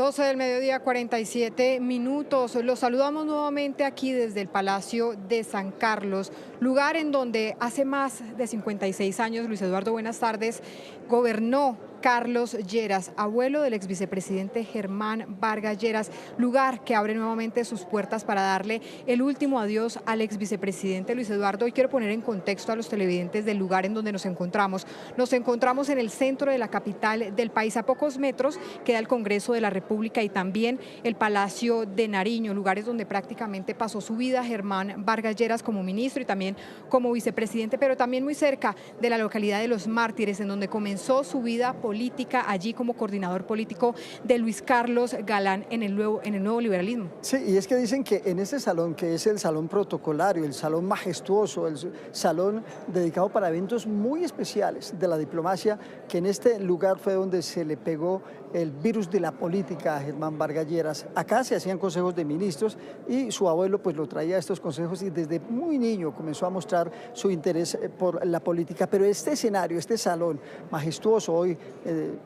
12 del mediodía, 47 minutos. Los saludamos nuevamente aquí desde el Palacio de San Carlos, lugar en donde hace más de 56 años, Luis Eduardo, buenas tardes, gobernó Carlos Lleras, abuelo del exvicepresidente Germán Vargas Lleras, lugar que abre nuevamente sus puertas para darle el último adiós al exvicepresidente Luis Eduardo. Hoy quiero poner en contexto a los televidentes del lugar en donde nos encontramos. Nos encontramos en el centro de la capital del país. A pocos metros queda el Congreso de la República y también el Palacio de Nariño, lugares donde prácticamente pasó su vida Germán Vargas Lleras como ministro y también como vicepresidente, pero también muy cerca de la localidad de Los Mártires, en donde comenzó su vida política, allí como coordinador político de Luis Carlos Galán en el nuevo liberalismo. Sí, y es que dicen que en ese salón, que es el salón protocolario, el salón majestuoso, el salón dedicado para eventos muy especiales de la diplomacia, que en este lugar fue donde se le pegó el virus de la política a Germán Vargas Lleras. Acá se hacían consejos de ministros y su abuelo pues lo traía a estos consejos y desde muy niño comenzó a mostrar su interés por la política. Pero este escenario, este salón majestuoso hoy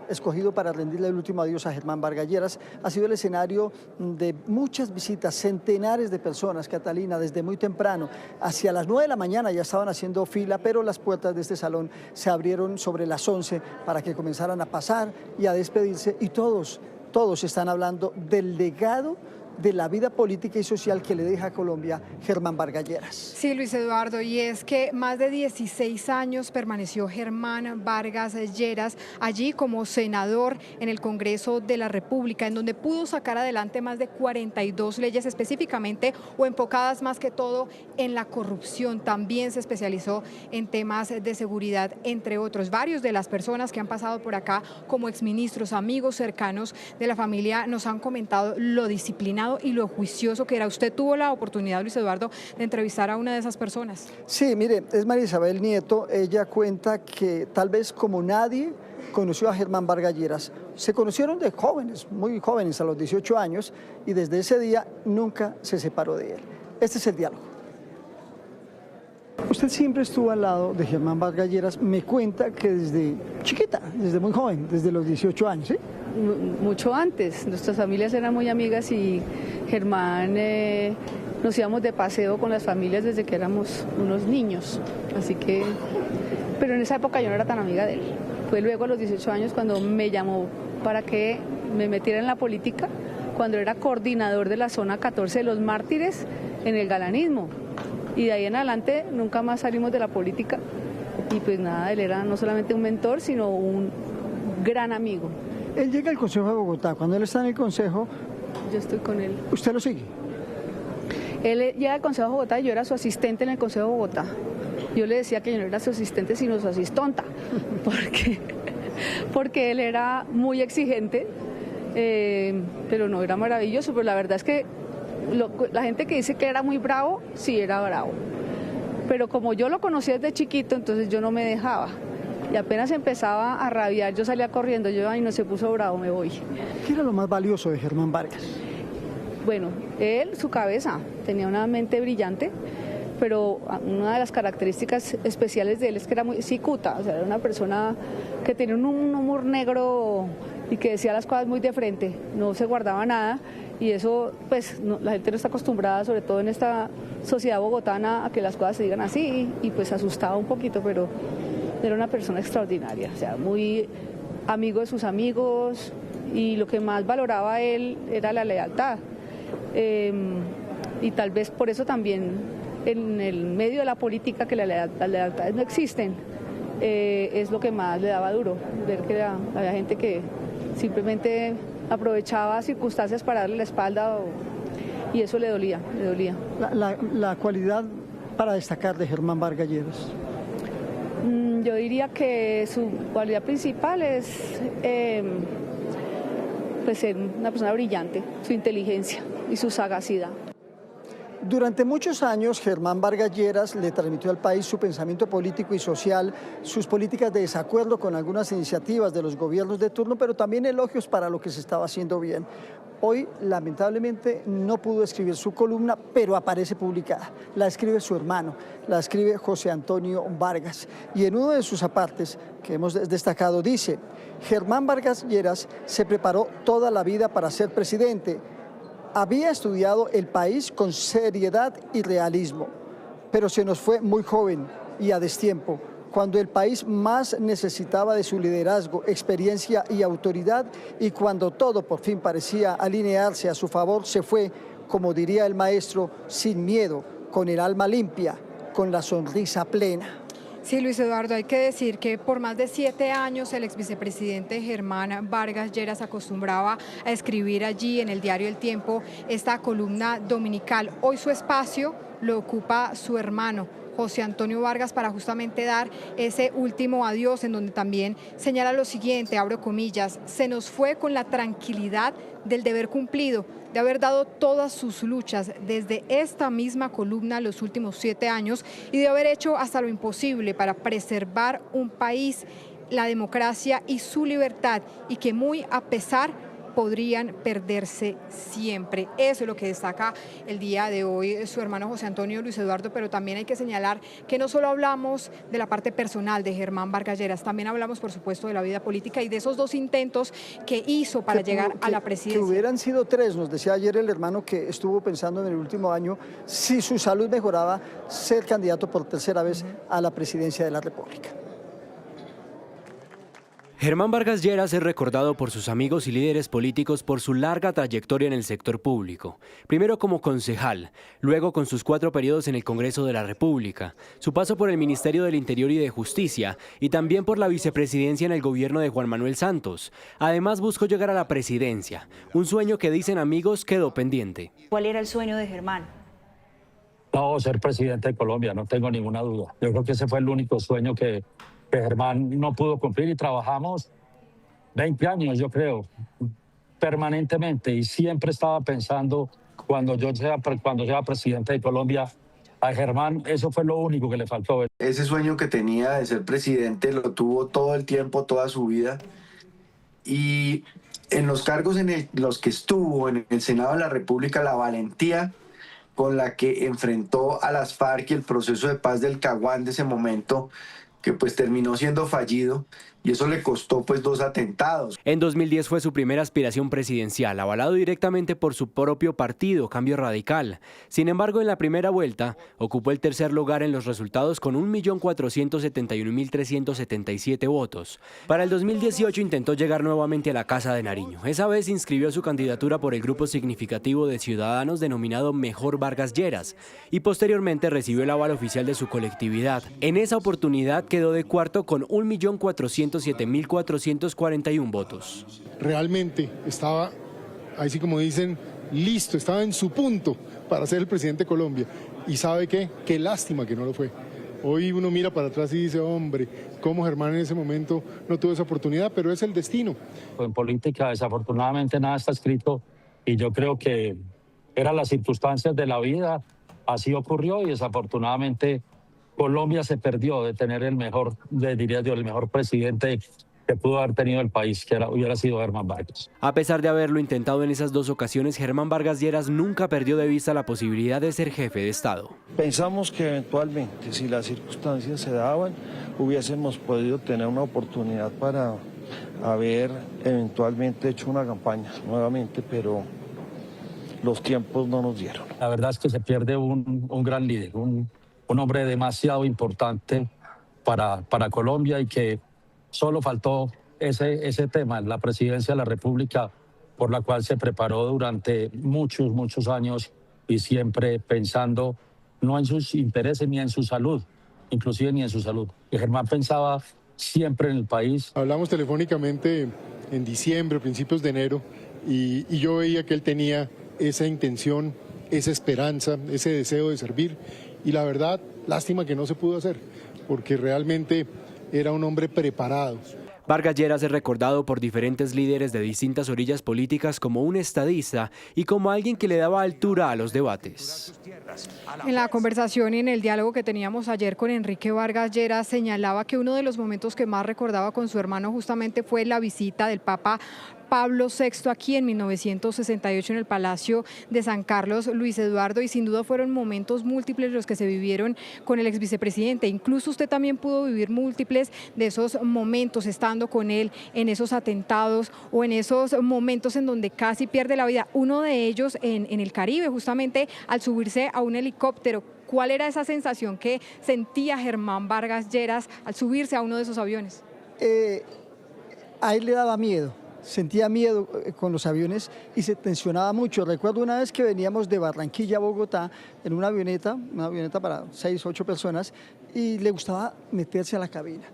escogido para rendirle el último adiós a Germán Vargas Lleras, ha sido el escenario de muchas visitas, centenares de personas, Catalina, desde muy temprano. Hacia las 9 de la mañana ya estaban haciendo fila, pero las puertas de este salón se abrieron sobre las 11 para que comenzaran a pasar y a despedirse. Y todos están hablando del legado de la vida política y social que le deja a Colombia Germán Vargas Lleras. Sí, Luis Eduardo, y es que más de 16 años permaneció Germán Vargas Lleras allí como senador en el Congreso de la República, en donde pudo sacar adelante más de 42 leyes específicamente o enfocadas más que todo en la corrupción. También se especializó en temas de seguridad, entre otros. Varios de las personas que han pasado por acá como exministros, amigos cercanos de la familia, nos han comentado lo disciplinado y lo juicioso que era. Usted tuvo la oportunidad, Luis Eduardo, de entrevistar a una de esas personas. Sí, mire, es María Isabel Nieto. Ella cuenta que tal vez como nadie conoció a Germán Vargas Lleras. Se conocieron de jóvenes, muy jóvenes, a los 18 años, y desde ese día nunca se separó de él. Este es el diálogo. Usted siempre estuvo al lado de Germán Vargas Lleras. Me cuenta que desde chiquita, desde muy joven, desde los 18 años, ¿sí? Mucho antes. Nuestras familias eran muy amigas y Germán nos íbamos de paseo con las familias desde que éramos unos niños. Así que, pero en esa época yo no era tan amiga de él. Fue luego a los 18 años cuando me llamó para que me metiera en la política, cuando era coordinador de la zona 14 de Los Mártires en el galanismo. Y de ahí en adelante nunca más salimos de la política. Y pues nada, él era no solamente un mentor, sino un gran amigo. Él llega al Consejo de Bogotá. Cuando él está en el Consejo, yo estoy con él. ¿Usted lo sigue? Él llega al Consejo de Bogotá y yo era su asistente en el Consejo de Bogotá. Yo le decía que yo no era su asistente, sino su asistonta, porque él era muy exigente, pero no, era maravilloso. Pero la verdad es que la gente que dice que era muy bravo, sí era bravo. Pero como yo lo conocía desde chiquito, entonces yo no me dejaba. Y apenas empezaba a rabiar, yo salía corriendo, yo, ay, no, se puso bravo, me voy. ¿Qué era lo más valioso de Germán Vargas? Bueno, él, su cabeza, tenía una mente brillante, pero una de las características especiales de él es que era muy cicuta, o sea, era una persona que tenía un humor negro y que decía las cosas muy de frente, no se guardaba nada, y eso, pues, la gente no está acostumbrada, sobre todo en esta sociedad bogotana, a que las cosas se digan así, y pues asustaba un poquito, pero era una persona extraordinaria, o sea, muy amigo de sus amigos, y lo que más valoraba él era la lealtad. Y tal vez por eso también en el medio de la política, que las lealtades no existen, es lo que más le daba duro, ver que había gente que simplemente aprovechaba circunstancias para darle la espalda y eso le dolía. La cualidad para destacar de Germán Vargas Lleras. Yo diría que su cualidad principal es pues ser una persona brillante, su inteligencia y su sagacidad. Durante muchos años, Germán Vargas Lleras le transmitió al país su pensamiento político y social, sus políticas de desacuerdo con algunas iniciativas de los gobiernos de turno, pero también elogios para lo que se estaba haciendo bien. Hoy, lamentablemente, no pudo escribir su columna, pero aparece publicada. La escribe su hermano, la escribe José Antonio Vargas. Y en uno de sus apartes, que hemos destacado, dice: Germán Vargas Lleras se preparó toda la vida para ser presidente. Había estudiado el país con seriedad y realismo, pero se nos fue muy joven y a destiempo, cuando el país más necesitaba de su liderazgo, experiencia y autoridad, y cuando todo por fin parecía alinearse a su favor, se fue, como diría el maestro, sin miedo, con el alma limpia, con la sonrisa plena. Sí, Luis Eduardo, hay que decir que por más de 7 años el ex vicepresidente Germán Vargas Lleras acostumbraba a escribir allí en el diario El Tiempo esta columna dominical. Hoy su espacio lo ocupa su hermano, José Antonio Vargas, para justamente dar ese último adiós, en donde también señala lo siguiente, abro comillas: se nos fue con la tranquilidad del deber cumplido, de haber dado todas sus luchas desde esta misma columna los últimos 7 años y de haber hecho hasta lo imposible para preservar un país, la democracia y su libertad, y que muy a pesar podrían perderse siempre. Eso es lo que destaca el día de hoy su hermano José Antonio, Luis Eduardo, pero también hay que señalar que no solo hablamos de la parte personal de Germán Vargas Lleras, también hablamos, por supuesto, de la vida política y de esos 2 intentos que hizo para llegar a la presidencia. Que hubieran sido 3, nos decía ayer el hermano, que estuvo pensando en el último año, si su salud mejoraba, ser candidato por 3ª vez a la presidencia de la República. Germán Vargas Lleras es recordado por sus amigos y líderes políticos por su larga trayectoria en el sector público. Primero como concejal, luego con sus 4 periodos en el Congreso de la República, su paso por el Ministerio del Interior y de Justicia y también por la vicepresidencia en el gobierno de Juan Manuel Santos. Además buscó llegar a la presidencia, un sueño que, dicen amigos, quedó pendiente. ¿Cuál era el sueño de Germán? No, ser presidente de Colombia, no tengo ninguna duda. Yo creo que ese fue el único sueño que Germán no pudo cumplir, y trabajamos 20 años, yo creo, permanentemente, y siempre estaba pensando, cuando sea presidente de Colombia, a Germán eso fue lo único que le faltó. Ese sueño que tenía de ser presidente lo tuvo todo el tiempo, toda su vida, y en los cargos en los que estuvo, en el Senado de la República, la valentía con la que enfrentó a las FARC y el proceso de paz del Caguán de ese momento, que pues terminó siendo fallido, y eso le costó pues 2 atentados. En 2010 fue su primera aspiración presidencial, avalado directamente por su propio partido, Cambio Radical. Sin embargo, en la primera vuelta, ocupó el 3er lugar en los resultados con 1.471.377 votos. Para el 2018 intentó llegar nuevamente a la Casa de Nariño. Esa vez inscribió su candidatura por el grupo significativo de ciudadanos denominado Mejor Vargas Lleras, y posteriormente recibió el aval oficial de su colectividad. En esa oportunidad quedó de cuarto con 1.407.441 votos. Realmente estaba, así como dicen, listo, estaba en su punto para ser el presidente de Colombia. ¿Y sabe qué? Qué lástima que no lo fue. Hoy uno mira para atrás y dice, hombre, cómo Germán en ese momento no tuvo esa oportunidad, pero es el destino. En política, desafortunadamente, nada está escrito, y yo creo que eran las circunstancias de la vida, así ocurrió, y desafortunadamente Colombia se perdió de tener el mejor, diría yo, el mejor presidente que pudo haber tenido el país, que hubiera sido Germán Vargas. A pesar de haberlo intentado en esas 2 ocasiones, Germán Vargas Lleras nunca perdió de vista la posibilidad de ser jefe de Estado. Pensamos que eventualmente, si las circunstancias se daban, hubiésemos podido tener una oportunidad para haber eventualmente hecho una campaña nuevamente, pero los tiempos no nos dieron. La verdad es que se pierde un gran líder, un hombre demasiado importante para Colombia, y que solo faltó ese tema, la presidencia de la República, por la cual se preparó durante muchos años, y siempre pensando no en sus intereses ni en su salud, inclusive ni en su salud. Y Germán pensaba siempre en el país. Hablamos telefónicamente en diciembre, principios de enero, y yo veía que él tenía esa intención, esa esperanza, ese deseo de servir. Y la verdad, lástima que no se pudo hacer, porque realmente era un hombre preparado. Vargas Lleras es recordado por diferentes líderes de distintas orillas políticas como un estadista y como alguien que le daba altura a los debates. En la conversación y en el diálogo que teníamos ayer con Enrique Vargas Lleras, señalaba que uno de los momentos que más recordaba con su hermano justamente fue la visita del Papa Pablo VI aquí en 1968 en el Palacio de San Carlos, Luis Eduardo, y sin duda fueron momentos múltiples los que se vivieron con el exvicepresidente. Incluso usted también pudo vivir múltiples de esos momentos estando con él en esos atentados o en esos momentos en donde casi pierde la vida. Uno de ellos en el Caribe, justamente al subirse a un helicóptero. ¿Cuál era esa sensación que sentía Germán Vargas Lleras al subirse a uno de esos aviones? A él le daba miedo, sentía miedo con los aviones y se tensionaba mucho. Recuerdo una vez que veníamos de Barranquilla a Bogotá en una avioneta para 6 o 8 personas, y le gustaba meterse a la cabina.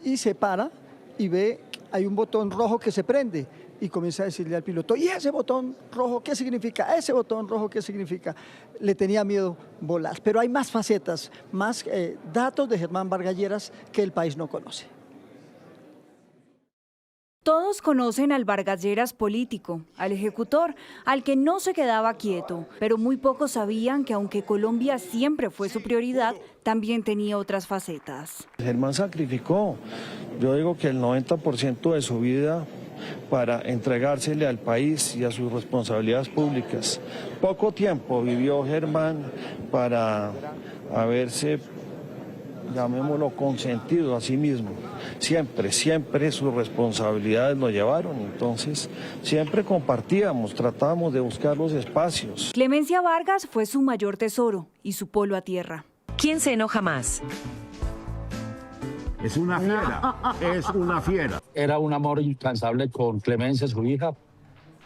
Y se para y ve, hay un botón rojo que se prende. Y comienza a decirle al piloto, ¿y ese botón rojo qué significa? ¿Ese botón rojo qué significa? Le tenía miedo volar. Pero hay más facetas, más datos de Germán Vargas Lleras que el país no conoce. Todos conocen al Vargas Lleras político, al ejecutor, al que no se quedaba quieto, pero muy pocos sabían que aunque Colombia siempre fue su prioridad, también tenía otras facetas. Germán sacrificó, yo digo que el 90% de su vida para entregársele al país y a sus responsabilidades públicas. Poco tiempo vivió Germán para haberse, llamémoslo, consentido a sí mismo. Siempre sus responsabilidades lo llevaron, entonces siempre compartíamos, tratábamos de buscar los espacios. Clemencia Vargas fue su mayor tesoro y su polo a tierra. ¿Quién se enoja más? Es una fiera, es una fiera. Era un amor incansable con Clemencia, su hija,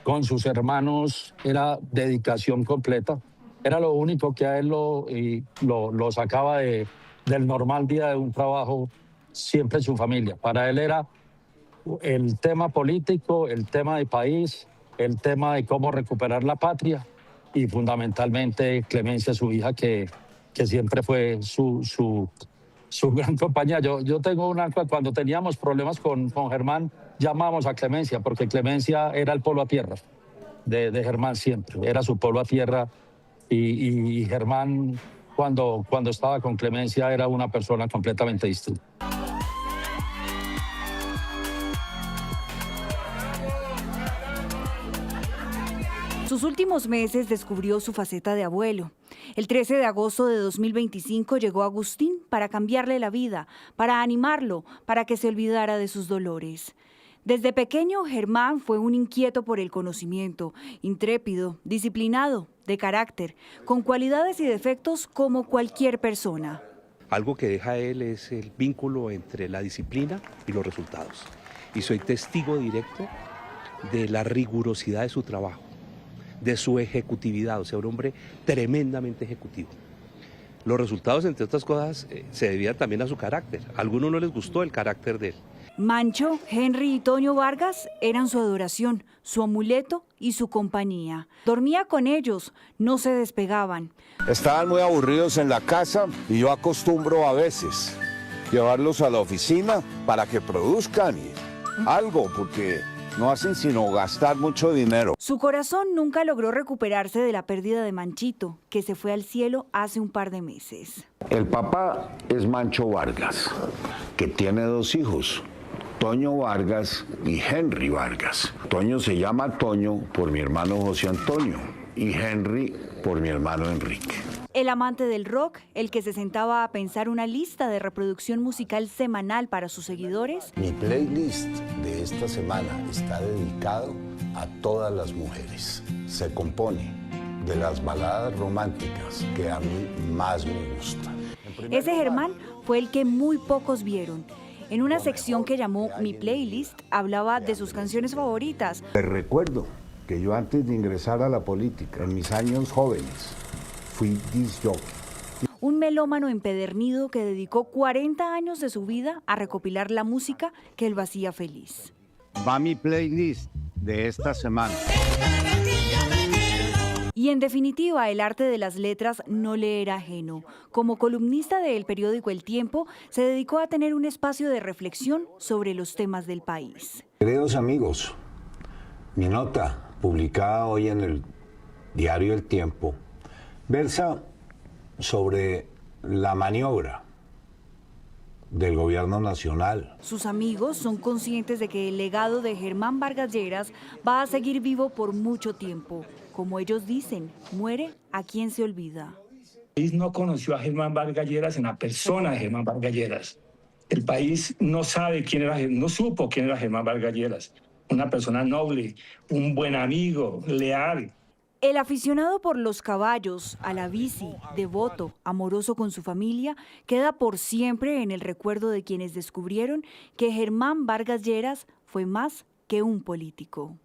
con sus hermanos, era dedicación completa. Era lo único que a él lo sacaba del normal día de un trabajo, siempre su familia. Para él era el tema político, el tema de país, el tema de cómo recuperar la patria y fundamentalmente Clemencia, su hija, que siempre fue su gran compañía. Yo tengo cuando teníamos problemas con Germán, llamamos a Clemencia, porque Clemencia era el polo a tierra de Germán siempre, era su polo a tierra y Germán cuando estaba con Clemencia era una persona completamente distinta. Sus últimos meses descubrió su faceta de abuelo. El 13 de agosto de 2025 llegó Agustín para cambiarle la vida, para animarlo, para que se olvidara de sus dolores. Desde pequeño, Germán fue un inquieto por el conocimiento, intrépido, disciplinado, de carácter, con cualidades y defectos como cualquier persona. Algo que deja él es el vínculo entre la disciplina y los resultados. Y soy testigo directo de la rigurosidad de su trabajo, de su ejecutividad, o sea, un hombre tremendamente ejecutivo. Los resultados, entre otras cosas, se debían también a su carácter. A algunos no les gustó el carácter de él. Mancho, Henry y Toño Vargas eran su adoración, su amuleto y su compañía. Dormía con ellos, no se despegaban. Estaban muy aburridos en la casa y yo acostumbro a veces llevarlos a la oficina para que produzcan algo, porque no hacen sino gastar mucho dinero. Su corazón nunca logró recuperarse de la pérdida de Manchito, que se fue al cielo hace un par de meses. El papá es Mancho Vargas, que tiene 2 hijos, Toño Vargas y Henry Vargas. Toño se llama Toño por mi hermano José Antonio y Henry por mi hermano Enrique. El amante del rock, el que se sentaba a pensar una lista de reproducción musical semanal para sus seguidores. Mi playlist de esta semana está dedicado a todas las mujeres. Se compone de las baladas románticas que a mí más me gustan. Ese Germán fue el que muy pocos vieron. En una sección que llamó Mi Playlist, hablaba de sus canciones favoritas. Les recuerdo que yo antes de ingresar a la política, en mis años jóvenes, fui disc jockey. Un melómano empedernido que dedicó 40 años de su vida a recopilar la música que lo hacía feliz. Va mi playlist de esta semana. Y en definitiva, el arte de las letras no le era ajeno. Como columnista del periódico El Tiempo, se dedicó a tener un espacio de reflexión sobre los temas del país. Queridos amigos, mi nota publicada hoy en el diario El Tiempo versa sobre la maniobra del gobierno nacional. Sus amigos son conscientes de que el legado de Germán Vargas Lleras va a seguir vivo por mucho tiempo. Como ellos dicen, muere a quien se olvida. El país no conoció a Germán Vargas Lleras en la persona de Germán Vargas Lleras. El país no sabe quién era, no supo quién era Germán Vargas Lleras. Una persona noble, un buen amigo, leal. El aficionado por los caballos, a la bici, devoto, amoroso con su familia, queda por siempre en el recuerdo de quienes descubrieron que Germán Vargas Lleras fue más que un político.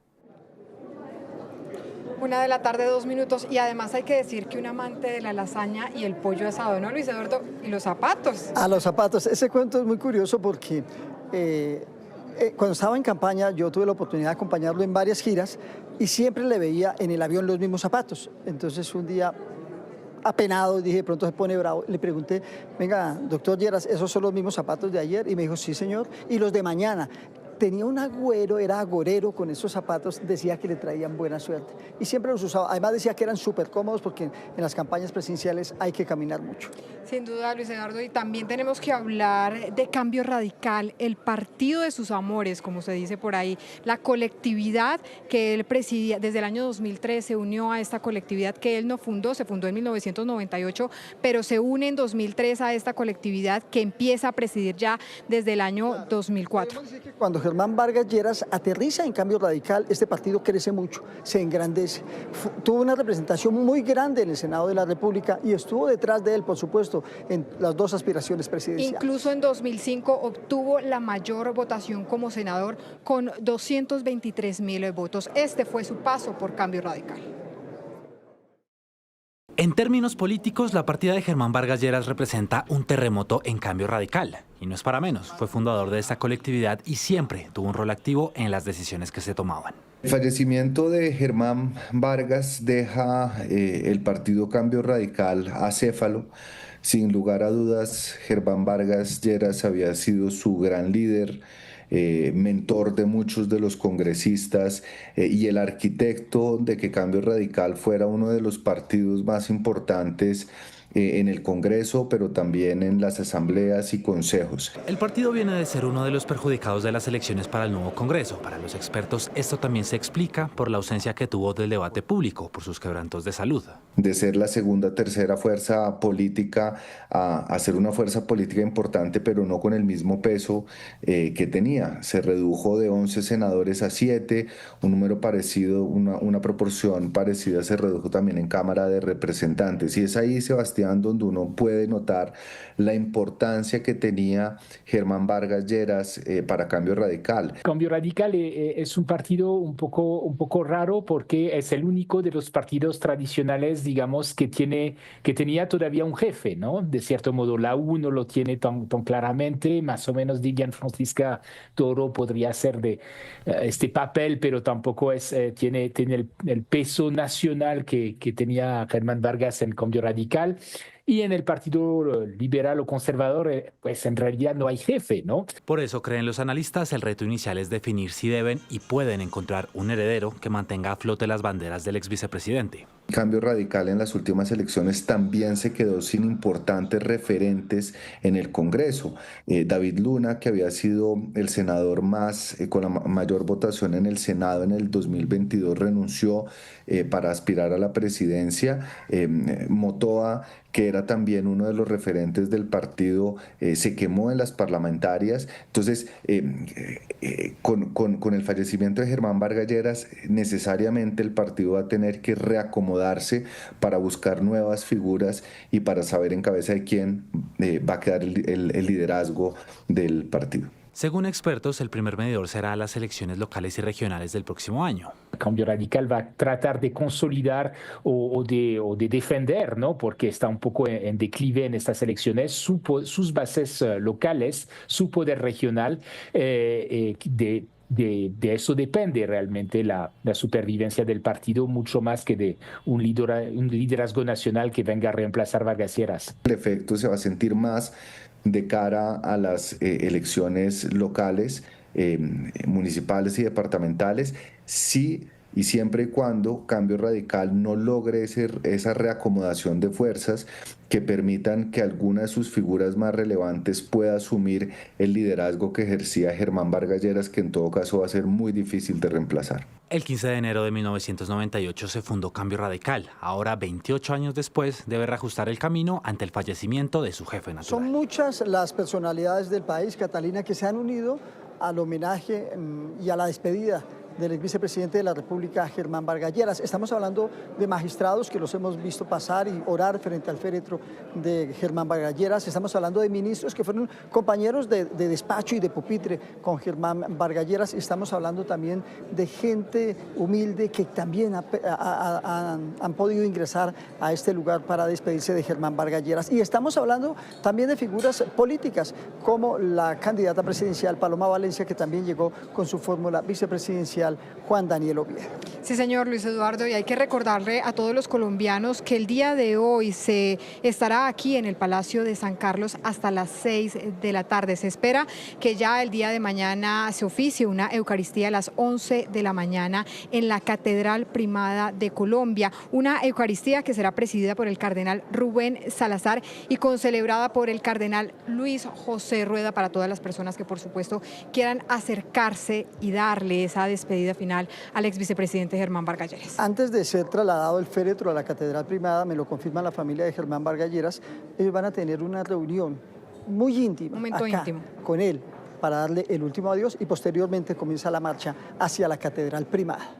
1:00 PM, 2 minutos, y además hay que decir que un amante de la lasaña y el pollo asado, ¿no, Luis Eduardo? Y los zapatos. A los zapatos, ese cuento es muy curioso porque cuando estaba en campaña yo tuve la oportunidad de acompañarlo en varias giras y siempre le veía en el avión los mismos zapatos. Entonces un día, apenado, dije, de pronto se pone bravo, le pregunté, venga, doctor Lleras, ¿esos son los mismos zapatos de ayer? Y me dijo, sí, señor, y los de mañana. Tenía un agüero, era agorero con esos zapatos, decía que le traían buena suerte. Y siempre los usaba. Además decía que eran súper cómodos porque en las campañas presidenciales hay que caminar mucho. Sin duda, Luis Eduardo, y también tenemos que hablar de Cambio Radical, el partido de sus amores, como se dice por ahí, la colectividad que él presidía. Desde el año 2003 se unió a esta colectividad que él no fundó, se fundó en 1998, pero se une en 2003 a esta colectividad que empieza a presidir ya desde el año 2004. Cuando Germán Vargas Lleras aterriza en Cambio Radical, este partido crece mucho, se engrandece. Tuvo una representación muy grande en el Senado de la República y estuvo detrás de él, por supuesto, en las dos aspiraciones presidenciales. Incluso en 2005 obtuvo la mayor votación como senador con 223.000 votos. Este fue su paso por Cambio Radical. En términos políticos, la partida de Germán Vargas Lleras representa un terremoto en Cambio Radical. Y no es para menos, fue fundador de esta colectividad y siempre tuvo un rol activo en las decisiones que se tomaban. El fallecimiento de Germán Vargas deja el partido Cambio Radical acéfalo. Sin lugar a dudas, Germán Vargas Lleras había sido su gran líder, mentor de muchos de los congresistas y el arquitecto de que Cambio Radical fuera uno de los partidos más importantes en el Congreso, pero también en las asambleas y consejos. El partido viene de ser uno de los perjudicados de las elecciones para el nuevo Congreso. Para los expertos, esto también se explica por la ausencia que tuvo del debate público, por sus quebrantos de salud. De ser la segunda, tercera fuerza política a ser una fuerza política importante, pero no con el mismo peso que tenía. Se redujo de 11 senadores a 7, un número parecido, una proporción parecida se redujo también en Cámara de Representantes. Y es ahí, Sebastián, donde uno puede notar la importancia que tenía Germán Vargas Lleras para Cambio Radical. Cambio Radical es un partido un poco raro porque es el único de los partidos tradicionales, digamos, que tenía todavía un jefe, ¿no? De cierto modo, la U no lo tiene tan claramente, más o menos Didier Francisca Toro podría ser de este papel, pero tampoco tiene el peso nacional que tenía Germán Vargas en Cambio Radical. Y en el Partido Liberal o Conservador, pues en realidad no hay jefe, ¿no? Por eso, creen los analistas, el reto inicial es definir si deben y pueden encontrar un heredero que mantenga a flote las banderas del ex vicepresidente. Cambio Radical en las últimas elecciones también se quedó sin importantes referentes en el Congreso. David Luna, que había sido el senador con la mayor votación en el Senado en el 2022, renunció para aspirar a la presidencia. Motoa, que era también uno de los referentes del partido, se quemó en las parlamentarias. Entonces, con el fallecimiento de Germán Vargas Lleras, necesariamente el partido va a tener que reacomodarse para buscar nuevas figuras y para saber en cabeza de quién va a quedar el liderazgo del partido. Según expertos, el primer medidor será las elecciones locales y regionales del próximo año. Cambio Radical va a tratar de consolidar o de defender, ¿no? Porque está un poco en declive en estas elecciones, sus bases locales, su poder regional, de eso depende realmente la supervivencia del partido, mucho más que de un liderazgo nacional que venga a reemplazar Vargas Lleras. El efecto se va a sentir más de cara a las elecciones locales, municipales y departamentales, si y siempre y cuando Cambio Radical no logre esa reacomodación de fuerzas que permitan que alguna de sus figuras más relevantes pueda asumir el liderazgo que ejercía Germán Vargas Lleras, que en todo caso va a ser muy difícil de reemplazar. El 15 de enero de 1998 se fundó Cambio Radical. Ahora, 28 años después, debe reajustar el camino ante el fallecimiento de su jefe natural. Son muchas las personalidades del país, Catalina, que se han unido al homenaje y a la despedida del ex vicepresidente de la República, Germán Vargas Lleras. Estamos hablando de magistrados que los hemos visto pasar y orar frente al féretro de Germán Vargas Lleras. Estamos hablando de ministros que fueron compañeros de despacho y de pupitre con Germán Vargas Lleras. Estamos hablando también de gente humilde que también han podido ingresar a este lugar para despedirse de Germán Vargas Lleras. Y estamos hablando también de figuras políticas, como la candidata presidencial Paloma Valencia, que también llegó con su fórmula vicepresidencial Juan Daniel Oviedo. Sí, señor Luis Eduardo, y hay que recordarle a todos los colombianos que el día de hoy se estará aquí en el Palacio de San Carlos hasta las 6 de la tarde. Se espera que ya el día de mañana se oficie una Eucaristía a las 11 de la mañana en la Catedral Primada de Colombia, una Eucaristía que será presidida por el cardenal Rubén Salazar y concelebrada por el cardenal Luis José Rueda, para todas las personas que por supuesto quieran acercarse y darle esa despedida final al ex vicepresidente Germán Vargas Lleras. Antes de ser trasladado el féretro a la Catedral Primada, me lo confirma la familia de Germán Vargas Lleras, ellos van a tener una reunión muy íntima, momento íntimo, con él, para darle el último adiós, y posteriormente comienza la marcha hacia la Catedral Primada.